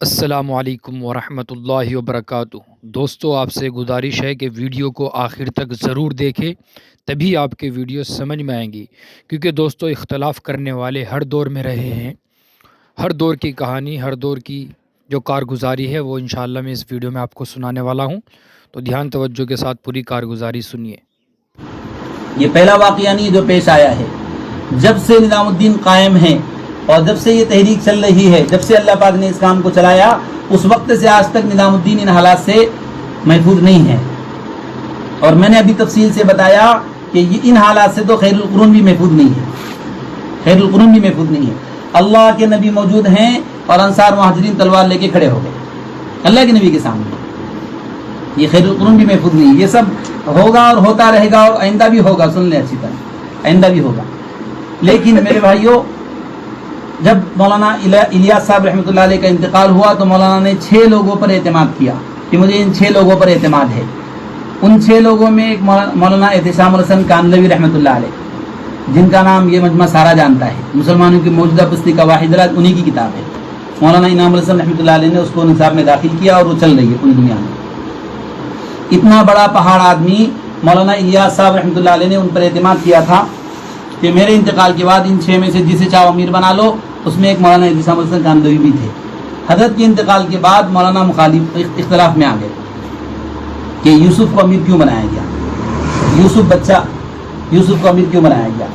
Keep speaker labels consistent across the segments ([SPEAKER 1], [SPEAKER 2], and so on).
[SPEAKER 1] السلام علیکم ورحمۃ اللہ وبرکاتہ۔ دوستو، آپ سے گزارش ہے کہ ویڈیو کو آخر تک ضرور دیکھیں، تبھی آپ کے ویڈیو سمجھ میں آئیں گی، کیونکہ دوستو اختلاف کرنے والے ہر دور میں رہے ہیں۔ ہر دور کی کہانی، ہر دور کی جو کارگزاری ہے وہ انشاءاللہ میں اس ویڈیو میں آپ کو سنانے والا ہوں، تو دھیان توجہ کے ساتھ پوری کارگزاری سنیے۔
[SPEAKER 2] یہ پہلا واقعہ نہیں جو پیش آیا ہے۔ جب سے نظام الدین قائم ہے اور جب سے یہ تحریک چل رہی ہے، جب سے اللہ پاک نے اس کام کو چلایا، اس وقت سے آج تک نظام الدین ان حالات سے محفوظ نہیں ہے۔ اور میں نے ابھی تفصیل سے بتایا کہ یہ ان حالات سے تو خیر القرون بھی محفوظ نہیں ہے، خیر القرون بھی محفوظ نہیں ہے۔ اللہ کے نبی موجود ہیں اور انصار مہاجرین تلوار لے کے کھڑے ہو گئے اللہ کے نبی کے سامنے، یہ خیر القرون بھی محفوظ نہیں ہے۔ یہ سب ہوگا اور ہوتا رہے گا اور آئندہ بھی ہوگا، سن لیں اچھی طرح، آئندہ بھی ہوگا۔ لیکن میرے بھائیوں، جب مولانا الیاس صاحب رحمۃ اللہ علیہ کا انتقال ہوا تو مولانا نے 6 لوگوں پر اعتماد کیا کہ مجھے ان 6 لوگوں پر اعتماد ہے۔ ان 6 لوگوں میں ایک مولانا احتشام الحسن کاندھلوی رحمۃ اللہ علیہ، جن کا نام یہ مجمع سارا جانتا ہے، مسلمانوں کی موجودہ پستی کا واحد راز انہی کی کتاب ہے۔ مولانا انعام الحسن رحمۃ اللہ علیہ نے اس کو نصاب میں داخل کیا اور وہ چل رہی ہے پوری دنیا میں۔ اتنا بڑا پہاڑ آدمی مولانا الیاس صاحب رحمۃ اللہ علیہ نے ان پر اعتماد کیا تھا کہ میرے انتقال کے بعد ان 6 میں سے جسے چاہو امیر بنا لو۔ اس میں ایک مولانا احتشام الحسن کاندھلوی بھی تھے۔ حضرت کے انتقال کے بعد مولانا مخالف اختلاف میں آ گئے کہ یوسف کو امیر کیوں بنایا گیا، یوسف کو امیر کیوں بنایا گیا،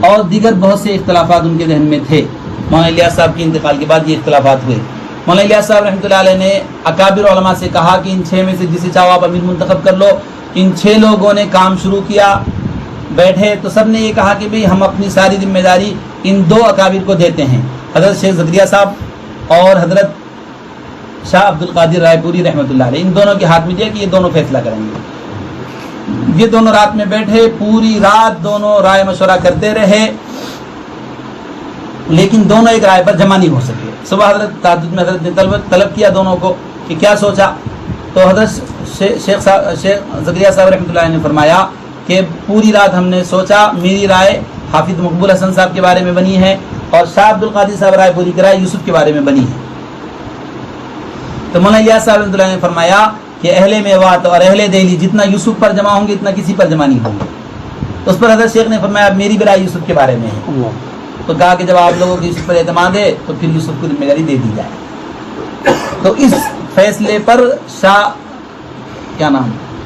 [SPEAKER 2] اور دیگر بہت سے اختلافات ان کے ذہن میں تھے۔ مولانا الیاس صاحب کے انتقال کے بعد یہ اختلافات ہوئے۔ مولانا الیاس صاحب رحمۃ اللہ علیہ نے اکابر علماء سے کہا کہ ان 6 میں سے جسے چاہو آپ امیر منتخب کر لو۔ ان 6 لوگوں نے کام شروع کیا، بیٹھے تو سب نے یہ کہا کہ بھئی ہم اپنی ساری ذمہ داری ان 2 اکابر کو دیتے ہیں، حضرت شیخ زکریا صاحب اور حضرت شاہ عبد القادر رائے پوری رحمۃ اللہ علیہ، ان دونوں کے ہاتھ میں دیا کہ یہ دونوں فیصلہ کریں گے۔ یہ دونوں رات میں بیٹھے، پوری رات دونوں رائے مشورہ کرتے رہے، لیکن دونوں ایک رائے پر جمع نہیں ہو سکے۔ صبح حضرت تہجد میں حضرت نے طلب کیا دونوں کو کہ کیا سوچا، تو حضرت شیخ زکریا صاحب رحمۃ اللہ علیہ نے فرمایا کہ پوری رات ہم نے سوچا، میری رائے حافظ مقبول حسن صاحب کے بارے میں بنی ہے اور شاہ عبد القادر صاحب رائے پوری کی رائے یوسف کے بارے میں بنی ہے۔ تو مولانا الیاس صاحب رحمۃ اللہ نے فرمایا کہ اہل میوات اور اہل دہلی جتنا یوسف پر جمع ہوں گے اتنا کسی پر جمع نہیں ہوں گے۔ اس پر حضرت شیخ نے فرمایا اب میری بھی رائے یوسف کے بارے میں ہے، تو کہا کہ جب آپ لوگوں کی یوسف پر اعتماد ہے تو پھر یوسف کو ذمہ داری دے دی جائے۔ تو اس فیصلے پر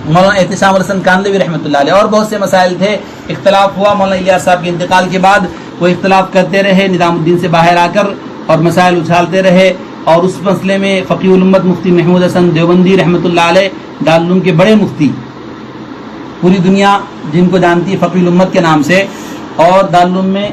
[SPEAKER 2] مولانا احتشام الحسن کاندھلوی رحمۃ اللہ علیہ، اور بہت سے مسائل تھے، اختلاف ہوا۔ مولانا الیاس صاحب کے انتقال کے بعد وہ اختلاف کرتے رہے، نظام الدین سے باہر آ کر اور مسائل اچھالتے رہے، اور اس مسئلے میں فقیہ الامت مفتی محمود حسن دیوبندی رحمۃ اللہ علیہ، دارالعلوم کے بڑے مفتی، پوری دنیا جن کو جانتی ہے فقیہ الامت کے نام سے، اور دارالعلوم میں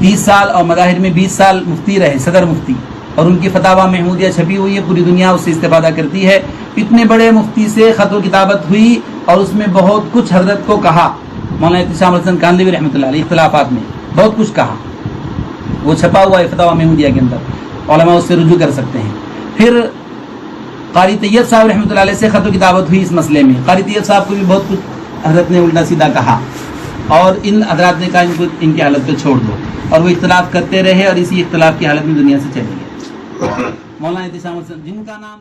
[SPEAKER 2] 30 سال اور مظاہر میں 20 سال مفتی رہے، صدر مفتی، اور ان کی فتاوی محمودیہ چھپی ہوئی ہے، پوری دنیا اس سے استفادہ کرتی ہے۔ اتنے بڑے مفتی سے خط و کتابت ہوئی اور اس میں بہت کچھ حضرت کو کہا، مولانا احتشام الحسن کاندھلوی رحمۃ اللہ علیہ اختلافات میں بہت کچھ کہا، وہ چھپا ہوا ہے فتاوی محمودیہ کے اندر، علماء اس سے رجوع کر سکتے ہیں۔ پھر قاری طیب صاحب رحمۃ اللہ علیہ سے خط و کتابت ہوئی اس مسئلے میں، قاری طیب صاحب کو بھی بہت کچھ حضرت نے الٹا سیدھا کہا، اور ان حضرات نے کہا ان کی حالت پہ چھوڑ دو، اور وہ اختلاف کرتے رہے اور اسی اختلاف کی حالت میں دنیا سے چلے گئے۔ مولانا احتشام الحسن جن کا نام